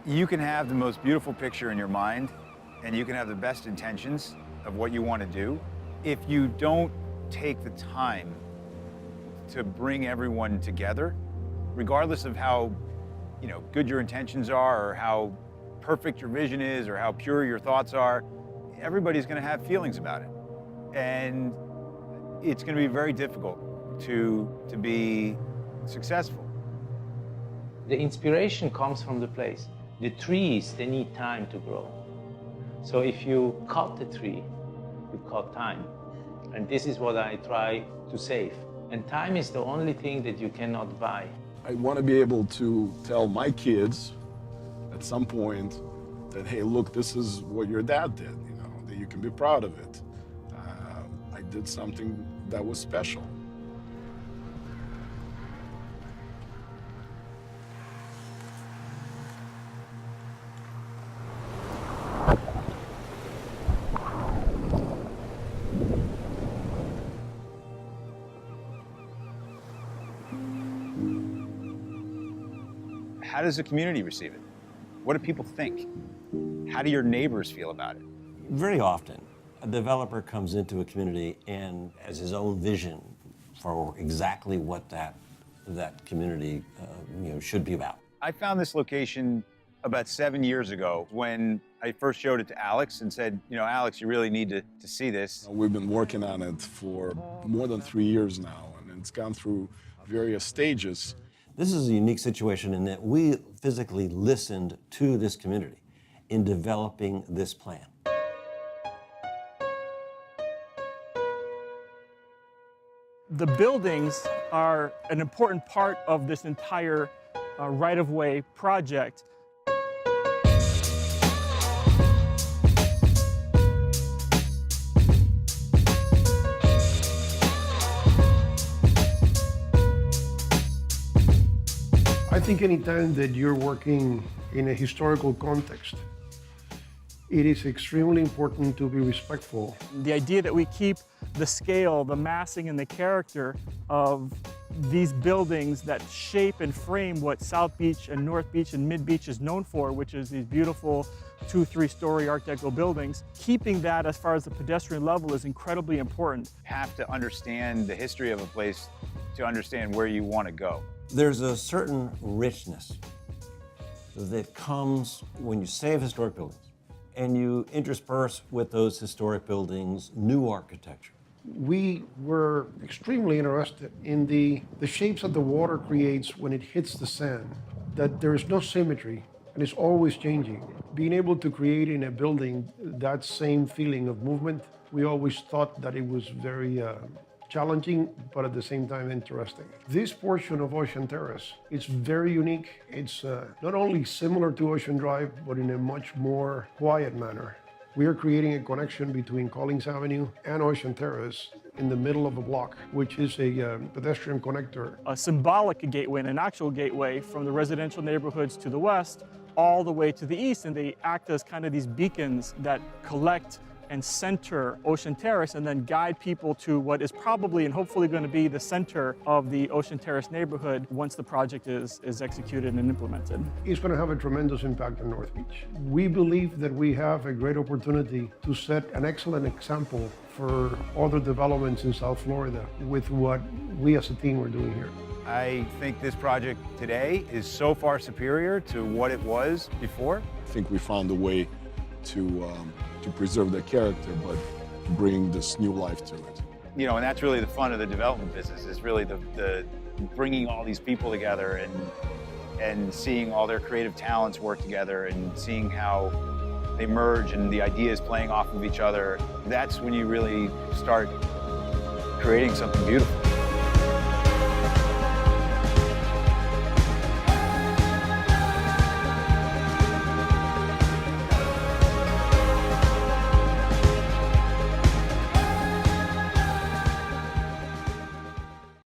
You can have the most beautiful picture in your mind, and you can have the best intentions of what you want to do. If you don't take the time to bring everyone together, regardless of how good your intentions are, or how perfect your vision is, or how pure your thoughts are, everybody's going to have feelings about it. And it's going to be very difficult to be successful. The inspiration comes from the place. The trees, they need time to grow. So if you cut the tree, you cut time. And this is what I try to save. And time is the only thing that you cannot buy. I want to be able to tell my kids at some point that, hey, look, this is what your dad did, that you can be proud of it. I did something that was special. How does the community receive it? What do people think? How do your neighbors feel about it? Very often, a developer comes into a community and has his own vision for exactly what that community should be about. I found this location about 7 years ago when I first showed it to Alex and said, Alex, you really need to see this. We've been working on it for more than 3 years now, and it's gone through various stages. This is a unique situation in that we physically listened to this community in developing this plan. The buildings are an important part of this entire right-of-way project. I think anytime that you're working in a historical context, it is extremely important to be respectful. The idea that we keep the scale, the massing, and the character of these buildings that shape and frame what South Beach and North Beach and Mid Beach is known for, which is these beautiful 2-3-story Art Deco buildings, keeping that as far as the pedestrian level is incredibly important. You have to understand the history of a place to understand where you want to go. There's a certain richness that comes when you save historic buildings and you intersperse with those historic buildings new architecture. We were extremely interested in the shapes that the water creates when it hits the sand, that there is no symmetry and it's always changing. Being able to create in a building that same feeling of movement, we always thought that it was very challenging, but at the same time interesting. This portion of Ocean Terrace is very unique. It's not only similar to Ocean Drive, but in a much more quiet manner. We are creating a connection between Collins Avenue and Ocean Terrace in the middle of a block, which is a pedestrian connector. A symbolic gateway and an actual gateway from the residential neighborhoods to the west all the way to the east, and they act as kind of these beacons that collect and center Ocean Terrace and then guide people to what is probably and hopefully going to be the center of the Ocean Terrace neighborhood once the project is executed and implemented. It's going to have a tremendous impact on North Beach. We believe that we have a great opportunity to set an excellent example for other developments in South Florida with what we as a team are doing here. I think this project today is so far superior to what it was before. I think we found a way to preserve the character, but bring this new life to it. And that's really the fun of the development business, is really the bringing all these people together and seeing all their creative talents work together and seeing how they merge and the ideas playing off of each other. That's when you really start creating something beautiful.